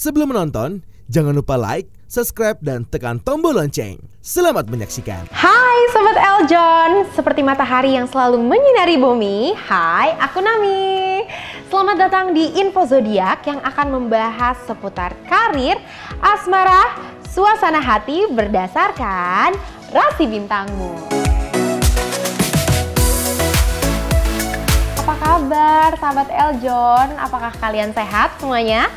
Sebelum menonton, jangan lupa like, subscribe, dan tekan tombol lonceng. Selamat menyaksikan. Hai Sobat Eljon, seperti matahari yang selalu menyinari bumi. Hai, aku Nami. Selamat datang di Info Zodiak yang akan membahas seputar karir, asmara, suasana hati berdasarkan rasi bintangmu. Apa kabar sahabat Eljon? Apakah kalian sehat semuanya?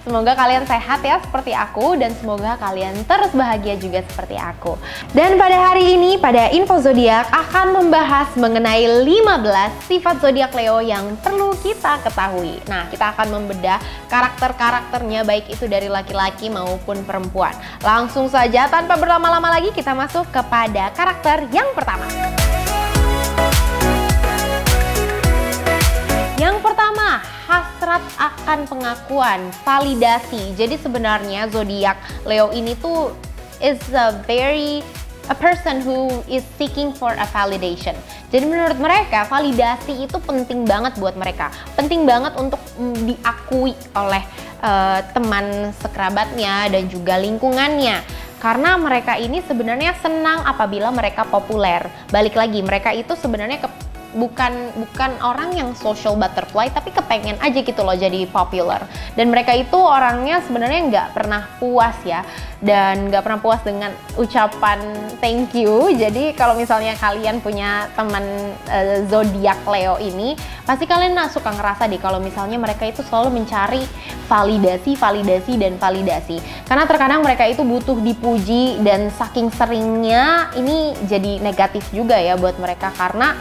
Semoga kalian sehat ya seperti aku, dan semoga kalian terus bahagia juga seperti aku. Dan pada hari ini, pada Info Zodiak akan membahas mengenai 15 sifat zodiak Leo yang perlu kita ketahui. Nah, kita akan membedah karakter-karakternya, baik itu dari laki-laki maupun perempuan. Langsung saja tanpa berlama-lama lagi, kita masuk kepada karakter yang pertama. Yang pertama, hasrat akan pengakuan, validasi. Jadi sebenarnya zodiak Leo ini tuh is a person who is seeking for a validation. Jadi menurut mereka validasi itu penting banget buat mereka. Penting banget untuk diakui oleh teman sekerabatnya dan juga lingkungannya. Karena mereka ini sebenarnya senang apabila mereka populer. Balik lagi, mereka itu sebenarnya bukan orang yang social butterfly, tapi kepengen aja gitu loh jadi popular. Dan mereka itu orangnya sebenarnya nggak pernah puas ya, dan nggak pernah puas dengan ucapan thank you. Jadi kalau misalnya kalian punya teman zodiak Leo ini, pasti kalian suka ngerasa deh kalau misalnya mereka itu selalu mencari validasi. Karena terkadang mereka itu butuh dipuji, dan saking seringnya ini jadi negatif juga ya buat mereka, karena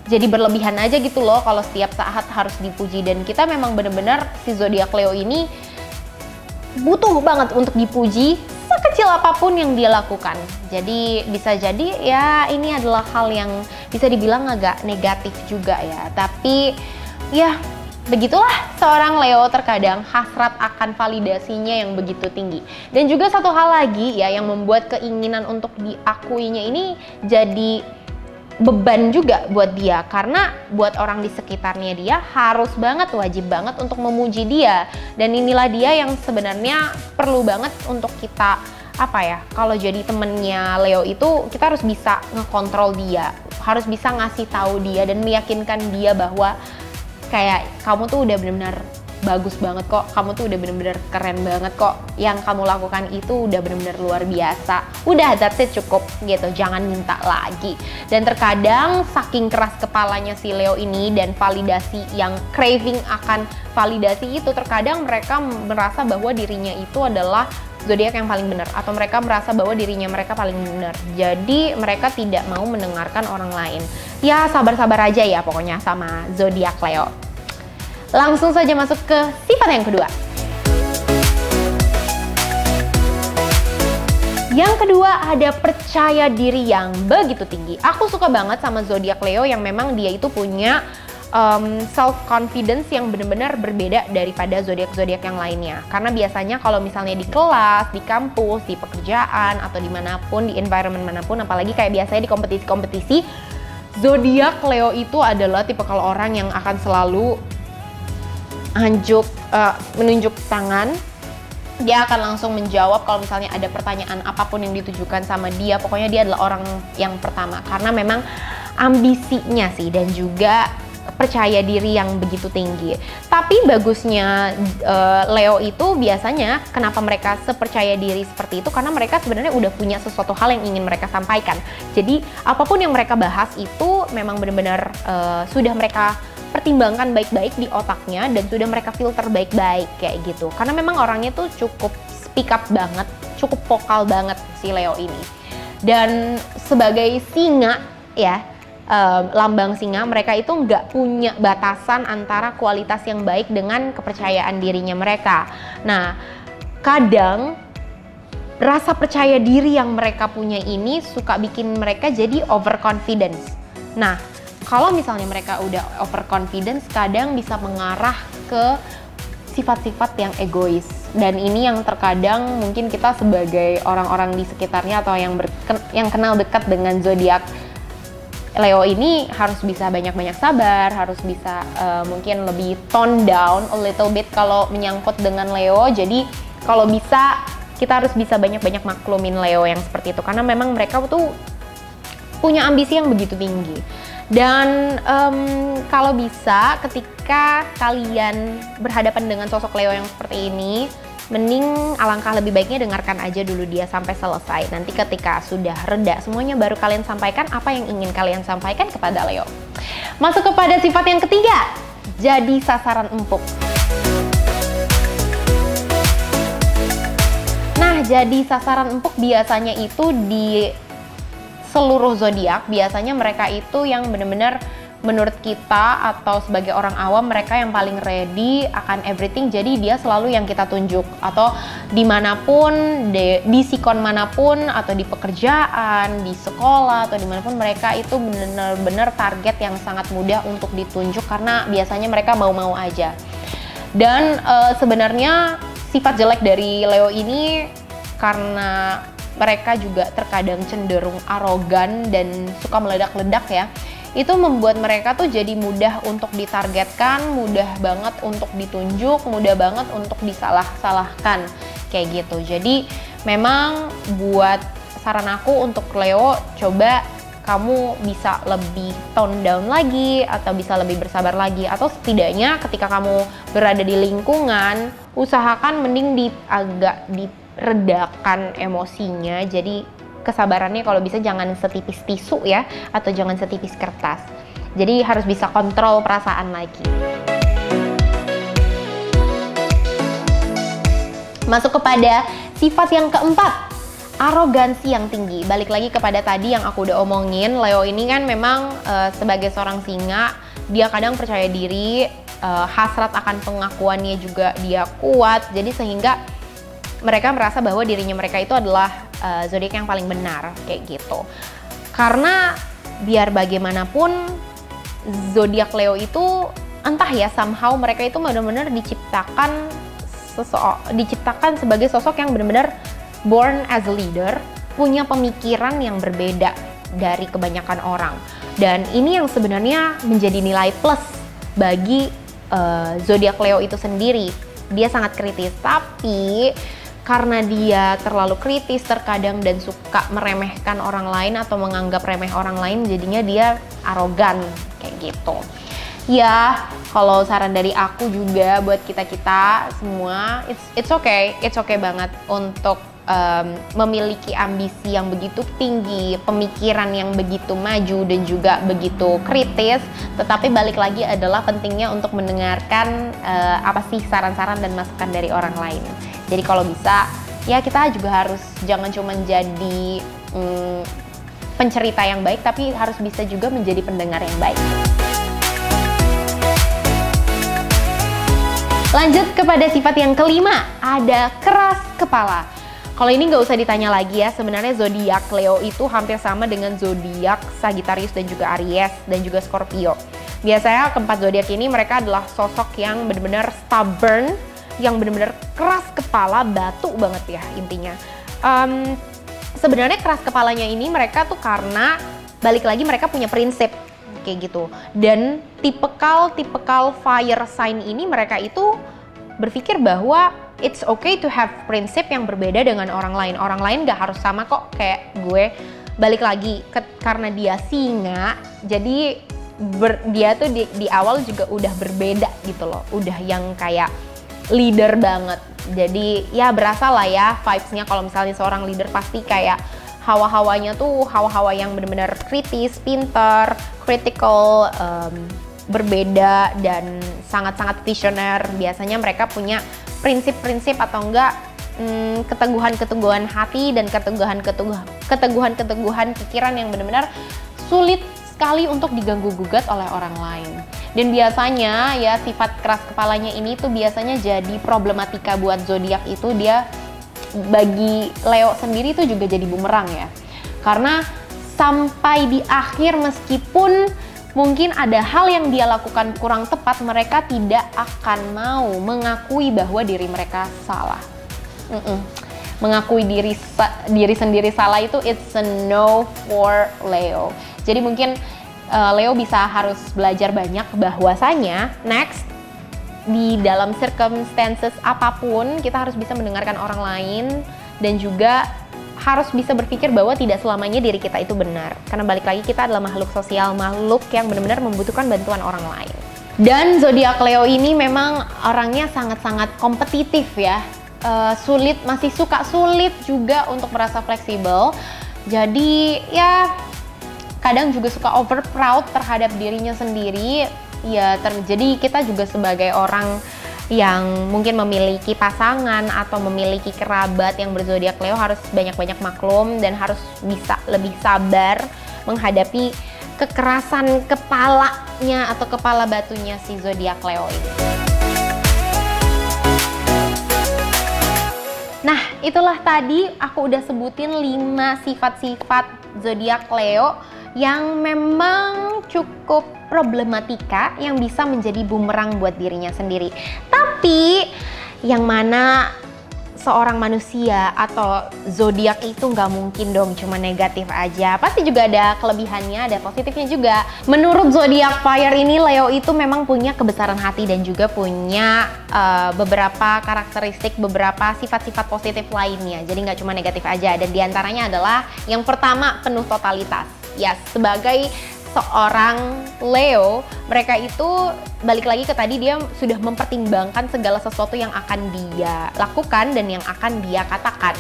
jadi berlebihan aja gitu loh kalau setiap saat harus dipuji. Dan kita memang bener-bener si zodiak Leo ini butuh banget untuk dipuji sekecil apapun yang dia lakukan. Jadi bisa jadi ya ini adalah hal yang bisa dibilang agak negatif juga ya. Tapi ya begitulah seorang Leo, terkadang hasrat akan validasinya yang begitu tinggi. Dan juga satu hal lagi ya yang membuat keinginan untuk diakuinya ini jadi beban juga buat dia, karena buat orang di sekitarnya dia harus banget, wajib banget untuk memuji dia. Dan inilah dia yang sebenarnya perlu banget untuk kita kalau jadi temennya Leo itu kita harus bisa ngekontrol dia, harus bisa ngasih tahu dia dan meyakinkan dia bahwa kayak kamu tuh udah benar-benar bagus banget kok, kamu tuh udah bener-bener keren banget kok, yang kamu lakukan itu udah bener-bener luar biasa, udah that's it, cukup gitu, jangan minta lagi. Dan terkadang saking keras kepalanya si Leo ini dan validasi yang craving akan validasi itu, terkadang mereka merasa bahwa dirinya itu adalah zodiak yang paling benar, atau mereka merasa bahwa dirinya mereka paling benar. Jadi mereka tidak mau mendengarkan orang lain. Ya sabar-sabar aja ya pokoknya sama zodiak Leo. Langsung saja masuk ke sifat yang kedua. Yang kedua ada percaya diri yang begitu tinggi. Aku suka banget sama zodiak Leo yang memang dia itu punya self confidence yang benar-benar berbeda daripada zodiak-zodiak yang lainnya. Karena biasanya kalau misalnya di kelas, di kampus, di pekerjaan, atau dimanapun, di environment manapun, apalagi kayak biasanya di kompetisi-kompetisi, zodiak Leo itu adalah tipe kalau orang yang akan selalu menunjuk tangan. Dia akan langsung menjawab kalau misalnya ada pertanyaan apapun yang ditujukan sama dia. Pokoknya dia adalah orang yang pertama, karena memang ambisinya sih dan juga percaya diri yang begitu tinggi. Tapi bagusnya Leo itu biasanya kenapa mereka sepercaya diri seperti itu, karena mereka sebenarnya udah punya sesuatu hal yang ingin mereka sampaikan. Jadi apapun yang mereka bahas itu memang benar-benar sudah mereka pertimbangkan baik-baik di otaknya, dan sudah mereka filter baik-baik kayak gitu. Karena memang orangnya tuh cukup speak up banget, cukup vokal banget si Leo ini. Dan sebagai singa ya, lambang singa, mereka itu nggak punya batasan antara kualitas yang baik dengan kepercayaan dirinya mereka. Nah, kadang rasa percaya diri yang mereka punya ini suka bikin mereka jadi overconfidence. Nah, kalau misalnya mereka udah overconfidence, kadang bisa mengarah ke sifat-sifat yang egois. Dan ini yang terkadang mungkin kita sebagai orang-orang di sekitarnya atau yang kenal dekat dengan zodiak Leo ini harus bisa banyak-banyak sabar, harus bisa mungkin lebih tone down a little bit kalau menyangkut dengan Leo. Jadi kalau bisa kita harus bisa banyak-banyak maklumin Leo yang seperti itu, karena memang mereka tuh punya ambisi yang begitu tinggi. Dan kalau bisa ketika kalian berhadapan dengan sosok Leo yang seperti ini, mending alangkah lebih baiknya dengarkan aja dulu dia sampai selesai. Nanti ketika sudah reda semuanya, baru kalian sampaikan apa yang ingin kalian sampaikan kepada Leo. Masuk kepada sifat yang ketiga, jadi sasaran empuk. Nah, jadi sasaran empuk biasanya itu di seluruh zodiak, biasanya mereka itu yang benar-benar menurut kita atau sebagai orang awam, mereka yang paling ready akan everything. Jadi dia selalu yang kita tunjuk, atau dimanapun, di sikon manapun, atau di pekerjaan, di sekolah, atau dimanapun, mereka itu benar-benar target yang sangat mudah untuk ditunjuk, karena biasanya mereka mau-mau aja. Dan sebenarnya sifat jelek dari Leo ini karena mereka juga terkadang cenderung arogan dan suka meledak-ledak ya. Itu membuat mereka tuh jadi mudah untuk ditargetkan, mudah banget untuk ditunjuk, mudah banget untuk disalah-salahkan kayak gitu. Jadi memang buat saran aku untuk Leo, coba kamu bisa lebih tone down lagi, atau bisa lebih bersabar lagi, atau setidaknya ketika kamu berada di lingkungan, usahakan mending agak diredakan emosinya. Jadi kesabarannya kalau bisa jangan setipis tisu ya, atau jangan setipis kertas. Jadi harus bisa kontrol perasaan lagi. Masuk kepada sifat yang keempat, arogansi yang tinggi. Balik lagi kepada tadi yang aku udah omongin, Leo ini kan memang sebagai seorang singa, dia kadang percaya diri, hasrat akan pengakuannya juga dia kuat. Jadi sehingga mereka merasa bahwa dirinya mereka itu adalah zodiak yang paling benar kayak gitu. Karena biar bagaimanapun zodiak Leo itu entah ya, somehow mereka itu benar-benar diciptakan sebagai sosok yang benar-benar born as a leader, punya pemikiran yang berbeda dari kebanyakan orang. Dan ini yang sebenarnya menjadi nilai plus bagi zodiak Leo itu sendiri. Dia sangat kritis, tapi karena dia terlalu kritis terkadang dan suka meremehkan orang lain atau menganggap remeh orang lain, jadinya dia arogan kayak gitu. Ya, kalau saran dari aku juga buat kita-kita semua, it's okay banget untuk memiliki ambisi yang begitu tinggi, pemikiran yang begitu maju dan juga begitu kritis. Tetapi balik lagi adalah pentingnya untuk mendengarkan apa sih saran-saran dan masukan dari orang lain. Jadi kalau bisa ya kita juga harus jangan cuma jadi pencerita yang baik, tapi harus bisa juga menjadi pendengar yang baik. Lanjut kepada sifat yang kelima, ada keras kepala. Kalau ini nggak usah ditanya lagi ya, sebenarnya zodiak Leo itu hampir sama dengan zodiak Sagittarius dan juga Aries dan juga Scorpio. Biasanya keempat zodiak ini mereka adalah sosok yang benar-benar stubborn, yang benar-benar keras kepala, batu banget ya intinya. Sebenarnya keras kepalanya ini mereka tuh karena balik lagi mereka punya prinsip kayak gitu. Dan tipikal fire sign ini mereka itu berpikir bahwa it's okay to have prinsip yang berbeda dengan orang lain. Orang lain gak harus sama kok kayak gue. Balik lagi karena dia singa, jadi dia tuh di awal juga udah berbeda gitu loh. Udah yang kayak leader banget. Jadi ya berasa lah ya vibes-nya kalau misalnya seorang leader pasti kayak hawa-hawanya tuh hawa-hawa yang benar-benar kritis, pinter, critical, berbeda dan sangat-sangat visioner. Biasanya mereka punya prinsip-prinsip atau enggak keteguhan-keteguhan hati dan keteguhan-keteguhan pikiran yang benar-benar sulit sekali untuk diganggu-gugat oleh orang lain. Dan biasanya ya sifat keras kepalanya ini tuh biasanya jadi problematika buat zodiak itu. Dia bagi Leo sendiri tuh juga jadi bumerang ya. Karena sampai di akhir meskipun mungkin ada hal yang dia lakukan kurang tepat, mereka tidak akan mau mengakui bahwa diri mereka salah. Mengakui diri sendiri salah itu it's a no for Leo. Jadi mungkin Leo bisa harus belajar banyak bahwasanya next di dalam circumstances apapun kita harus bisa mendengarkan orang lain dan juga harus bisa berpikir bahwa tidak selamanya diri kita itu benar. Karena balik lagi kita adalah makhluk sosial, makhluk yang benar-benar membutuhkan bantuan orang lain. Dan zodiak Leo ini memang orangnya sangat-sangat kompetitif ya. Masih suka sulit juga untuk merasa fleksibel. Jadi ya kadang juga suka over proud terhadap dirinya sendiri. Ya jadi kita juga sebagai orang yang mungkin memiliki pasangan atau memiliki kerabat yang berzodiak Leo harus banyak-banyak maklum dan harus bisa lebih sabar menghadapi kekerasan kepalanya atau kepala batunya si zodiak Leo ini. Nah, itulah tadi aku udah sebutin 5 sifat-sifat zodiak Leo yang memang cukup problematika yang bisa menjadi bumerang buat dirinya sendiri. Tapi yang mana seorang manusia atau zodiak itu nggak mungkin dong cuma negatif aja. Pasti juga ada kelebihannya, ada positifnya juga. Menurut zodiak fire ini, Leo itu memang punya kebesaran hati dan juga punya beberapa karakteristik, beberapa sifat-sifat positif lainnya. Jadi nggak cuma negatif aja. Dan diantaranya adalah yang pertama, penuh totalitas. Ya, sebagai seorang Leo, mereka itu balik lagi ke tadi, dia sudah mempertimbangkan segala sesuatu yang akan dia lakukan dan yang akan dia katakan.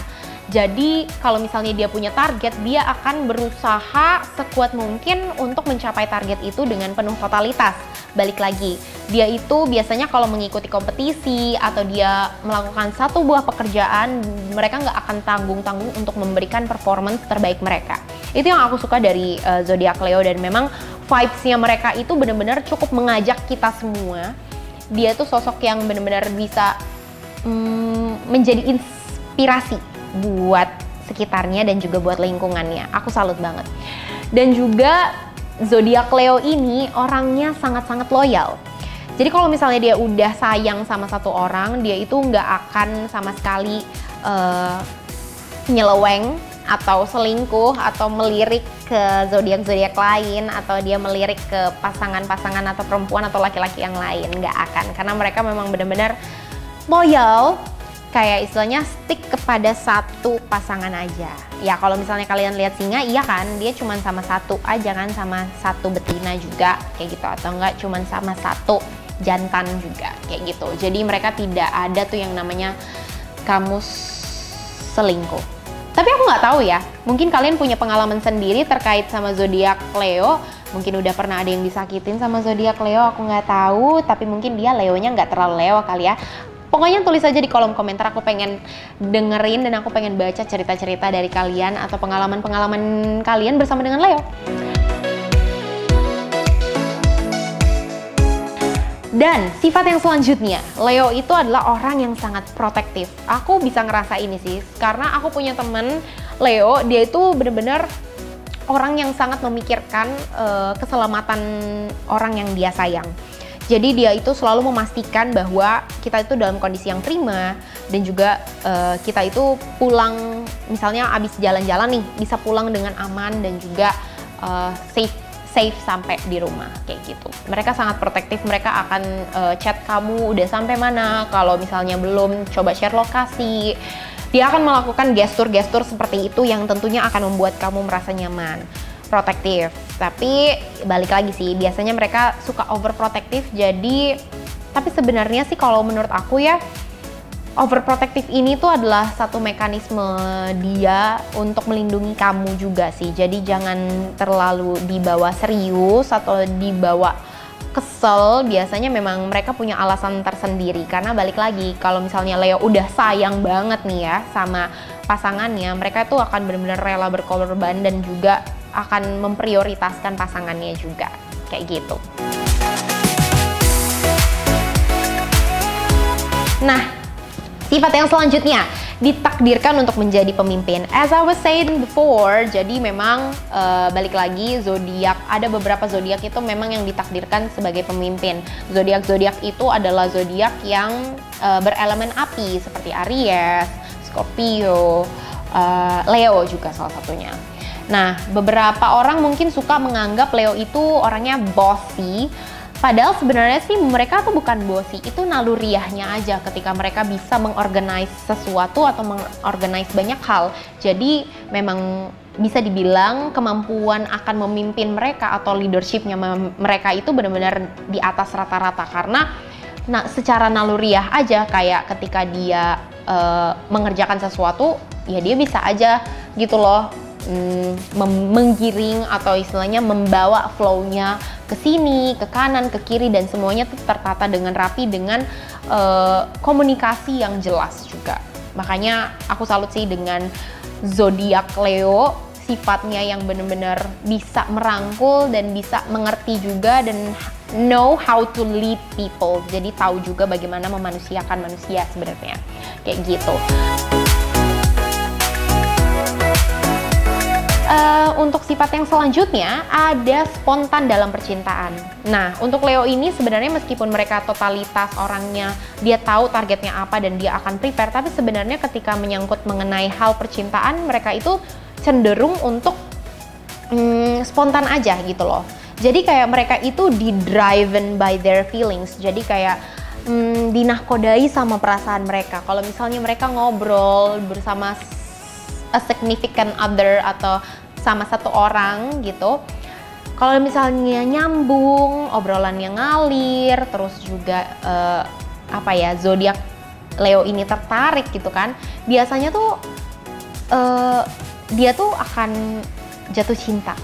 Jadi kalau misalnya dia punya target, dia akan berusaha sekuat mungkin untuk mencapai target itu dengan penuh totalitas. Balik lagi, dia itu biasanya kalau mengikuti kompetisi atau dia melakukan satu buah pekerjaan, mereka nggak akan tanggung-tanggung untuk memberikan performance terbaik mereka. Itu yang aku suka dari zodiak Leo, dan memang vibes-nya mereka itu benar-benar cukup mengajak kita semua. Dia tuh sosok yang benar-benar bisa menjadi inspirasi buat sekitarnya dan juga buat lingkungannya. Aku salut banget. Dan juga zodiak Leo ini orangnya sangat-sangat loyal. Jadi kalau misalnya dia udah sayang sama satu orang, dia itu nggak akan sama sekali nyeleweng atau selingkuh atau melirik ke zodiak-zodiak lain, atau dia melirik ke pasangan-pasangan atau perempuan atau laki-laki yang lain. Nggak akan, karena mereka memang benar-benar loyal. Kayak istilahnya stick kepada satu pasangan aja. Ya kalau misalnya kalian lihat singa, iya kan, dia cuma sama satu aja kan, sama satu betina juga kayak gitu, atau enggak cuma sama satu jantan juga kayak gitu. Jadi mereka tidak ada tuh yang namanya kamu selingkuh. Tapi aku nggak tahu ya, mungkin kalian punya pengalaman sendiri terkait sama zodiak Leo. Mungkin udah pernah ada yang disakitin sama zodiak Leo, aku nggak tahu. Tapi mungkin dia Leonya nggak terlalu Leo kali ya. Pokoknya tulis aja di kolom komentar, aku pengen dengerin dan aku pengen baca cerita-cerita dari kalian atau pengalaman-pengalaman kalian bersama dengan Leo. Dan sifat yang selanjutnya, Leo itu adalah orang yang sangat protektif. Aku bisa ngerasa ini sih, karena aku punya temen Leo, dia itu bener-bener orang yang sangat memikirkan keselamatan orang yang dia sayang. Jadi dia itu selalu memastikan bahwa kita itu dalam kondisi yang prima, dan juga kita itu pulang, misalnya abis jalan-jalan nih, bisa pulang dengan aman dan juga safe sampai di rumah kayak gitu. Mereka sangat protektif, mereka akan chat kamu udah sampai mana, kalau misalnya belum coba share lokasi. Dia akan melakukan gestur-gestur seperti itu yang tentunya akan membuat kamu merasa nyaman. Protektif, tapi balik lagi sih, biasanya mereka suka overprotective. Jadi, tapi sebenarnya sih kalau menurut aku ya, overprotective ini tuh adalah satu mekanisme dia untuk melindungi kamu juga sih. Jadi jangan terlalu dibawa serius atau dibawa kesel. Biasanya memang mereka punya alasan tersendiri, karena balik lagi, kalau misalnya Leo udah sayang banget nih ya sama pasangannya, mereka tuh akan benar-benar rela berkorban dan juga akan memprioritaskan pasangannya juga kayak gitu. Nah, sifat yang selanjutnya, ditakdirkan untuk menjadi pemimpin. As I was saying before, jadi memang balik lagi, zodiak, ada beberapa zodiak itu memang yang ditakdirkan sebagai pemimpin. Zodiak-zodiak itu adalah zodiak yang berelemen api seperti Aries, Scorpio, Leo juga salah satunya. Nah, beberapa orang mungkin suka menganggap Leo itu orangnya bossy. Padahal sebenarnya sih mereka tuh bukan bossy, itu naluriahnya aja ketika mereka bisa mengorganize sesuatu atau mengorganize banyak hal. Jadi memang bisa dibilang kemampuan akan memimpin mereka atau leadershipnya mereka itu benar-benar di atas rata-rata, karena secara naluriah aja kayak ketika dia mengerjakan sesuatu ya dia bisa aja gitu loh menggiring atau istilahnya membawa flow-nya ke sini, ke kanan, ke kiri, dan semuanya tuh tertata dengan rapi dengan komunikasi yang jelas juga. Makanya aku salut sih dengan zodiak Leo, sifatnya yang benar-benar bisa merangkul dan bisa mengerti juga dan know how to lead people. Jadi tahu juga bagaimana memanusiakan manusia sebenarnya. Kayak gitu. Untuk sifat yang selanjutnya ada spontan dalam percintaan. Nah, untuk Leo ini sebenarnya meskipun mereka totalitas orangnya, dia tahu targetnya apa dan dia akan prepare, tapi sebenarnya ketika menyangkut mengenai hal percintaan, mereka itu cenderung untuk spontan aja gitu loh. Jadi kayak mereka itu di-driven by their feelings. Jadi kayak dinahkodai sama perasaan mereka. Kalau misalnya mereka ngobrol bersama a significant other atau sama satu orang gitu, kalau misalnya nyambung, obrolannya ngalir, terus juga zodiak Leo ini tertarik gitu kan, biasanya tuh dia tuh akan jatuh cinta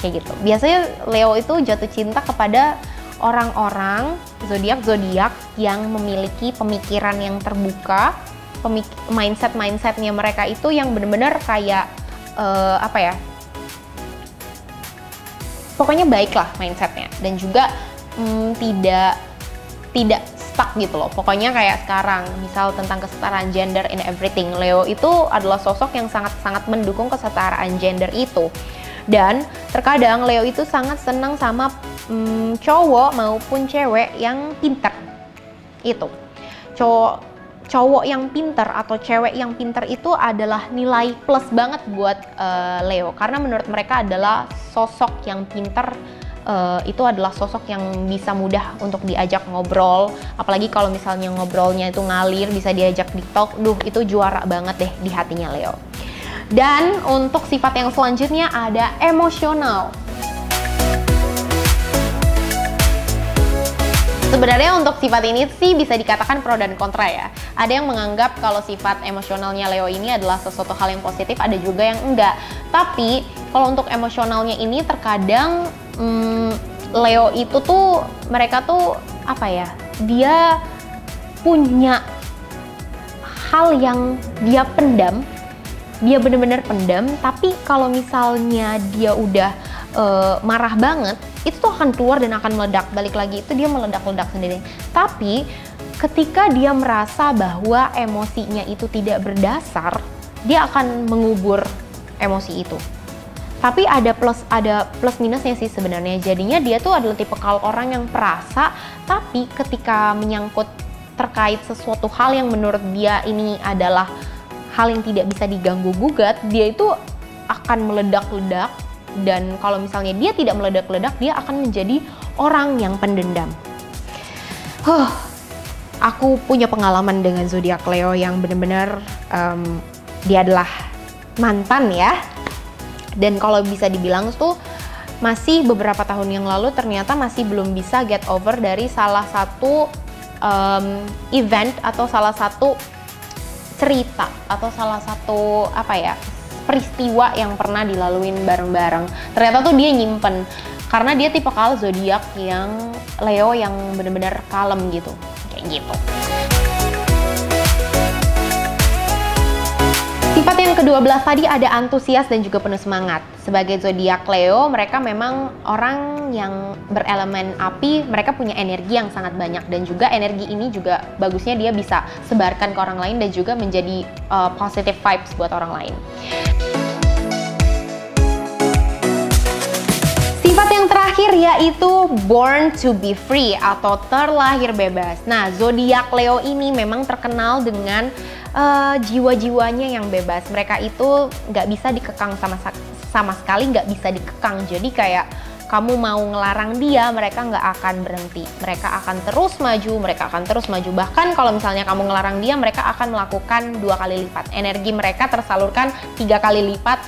kayak gitu. Biasanya Leo itu jatuh cinta kepada orang-orang zodiak yang memiliki pemikiran yang terbuka, mindsetnya mereka itu yang benar-benar kayak pokoknya baik lah mindsetnya, dan juga tidak stuck gitu loh. Pokoknya kayak sekarang misal tentang kesetaraan gender in everything, Leo itu adalah sosok yang sangat-sangat mendukung kesetaraan gender itu. Dan terkadang Leo itu sangat senang sama cowok maupun cewek yang pinter. Itu cowok yang pinter atau cewek yang pinter itu adalah nilai plus banget buat Leo, karena menurut mereka adalah sosok yang pinter, itu adalah sosok yang bisa mudah untuk diajak ngobrol, apalagi kalau misalnya ngobrolnya itu ngalir, bisa diajak di talk, itu juara banget deh di hatinya Leo. Dan untuk sifat yang selanjutnya ada emosional. Sebenarnya untuk sifat ini sih bisa dikatakan pro dan kontra ya. Ada yang menganggap kalau sifat emosionalnya Leo ini adalah sesuatu hal yang positif, ada juga yang enggak. Tapi kalau untuk emosionalnya ini terkadang Leo itu tuh mereka tuh dia punya hal yang dia pendam, dia bener-bener pendam, tapi kalau misalnya dia udah marah banget, itu tuh akan keluar dan akan meledak. Balik lagi itu dia meledak-ledak sendiri. Tapi ketika dia merasa bahwa emosinya itu tidak berdasar, dia akan mengubur emosi itu. Tapi ada plus minusnya sih sebenarnya. Jadinya dia tuh adalah tipe orang yang perasa, tapi ketika menyangkut terkait sesuatu hal yang menurut dia ini adalah hal yang tidak bisa diganggu gugat, dia itu akan meledak-ledak. Dan kalau misalnya dia tidak meledak-ledak, dia akan menjadi orang yang pendendam. Aku punya pengalaman dengan zodiak Leo yang benar-benar dia adalah mantan ya. Dan kalau bisa dibilang tuh masih beberapa tahun yang lalu ternyata masih belum bisa get over dari salah satu event atau salah satu cerita atau salah satu peristiwa yang pernah dilaluin bareng-bareng. Ternyata tuh dia nyimpen, karena dia tipe zodiak yang Leo yang benar-benar kalem gitu, kayak gitu. Sifat yang ke-12 tadi ada antusias dan juga penuh semangat. Sebagai zodiak Leo, mereka memang orang yang berelemen api, mereka punya energi yang sangat banyak, dan juga energi ini juga bagusnya dia bisa sebarkan ke orang lain dan juga menjadi positive vibes buat orang lain. Sifat yang terakhir yaitu born to be free atau terlahir bebas. Nah, zodiak Leo ini memang terkenal dengan jiwa-jiwanya yang bebas. Mereka itu nggak bisa dikekang sama sama sekali nggak bisa dikekang. Jadi kayak kamu mau ngelarang dia, mereka nggak akan berhenti. Mereka akan terus maju, mereka akan terus maju. Bahkan kalau misalnya kamu ngelarang dia, mereka akan melakukan 2 kali lipat. Energi mereka tersalurkan 3 kali lipat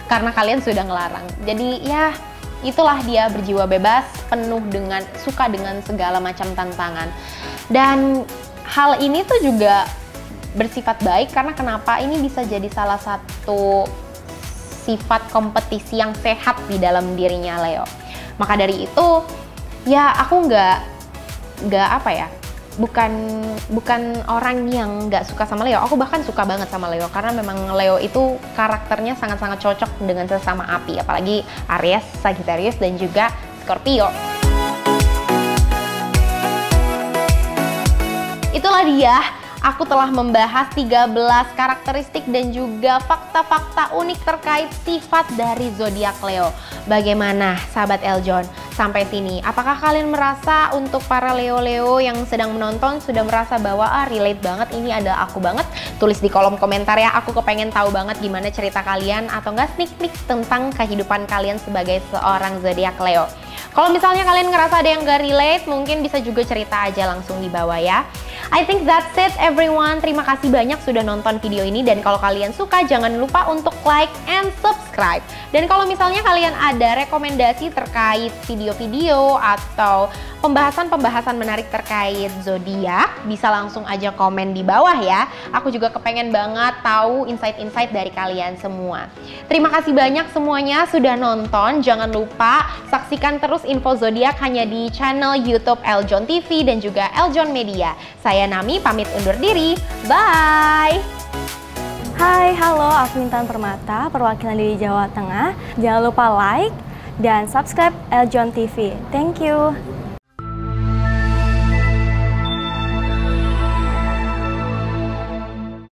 karena kalian sudah ngelarang. Jadi ya itulah dia berjiwa bebas, penuh dengan suka dengan segala macam tantangan. Dan hal ini tuh juga bersifat baik karena kenapa ini bisa jadi salah satu sifat kompetisi yang sehat di dalam dirinya Leo. Maka dari itu ya aku nggak apa ya, bukan orang yang nggak suka sama Leo. Aku bahkan suka banget sama Leo karena memang Leo itu karakternya sangat-sangat cocok dengan sesama api, apalagi Aries, Sagittarius dan juga Scorpio. Itulah dia, aku telah membahas 13 karakteristik dan juga fakta-fakta unik terkait sifat dari zodiak Leo. Bagaimana sahabat Eljon? Sampai sini, apakah kalian merasa untuk para Leo-Leo yang sedang menonton sudah merasa bahwa relate banget, ini adalah aku banget? Tulis di kolom komentar ya, aku kepengen tahu banget gimana cerita kalian atau enggak sneak peek tentang kehidupan kalian sebagai seorang zodiak Leo. Kalau misalnya kalian ngerasa ada yang gak relate, mungkin bisa juga cerita aja langsung di bawah ya. I think that's it everyone. Terima kasih banyak sudah nonton video ini, dan kalau kalian suka jangan lupa untuk like and subscribe. Dan kalau misalnya kalian ada rekomendasi terkait video-video atau pembahasan-pembahasan menarik terkait zodiak, bisa langsung aja komen di bawah ya. Aku juga kepengen banget tahu insight-insight dari kalian semua. Terima kasih banyak semuanya sudah nonton. Jangan lupa saksikan terus info zodiak hanya di channel YouTube Eljon TV dan juga Eljon Media. Saya Nami pamit undur diri. Bye! Hai, halo, aku Intan Permata, perwakilan dari Jawa Tengah. Jangan lupa like dan subscribe Eljon TV. Thank you.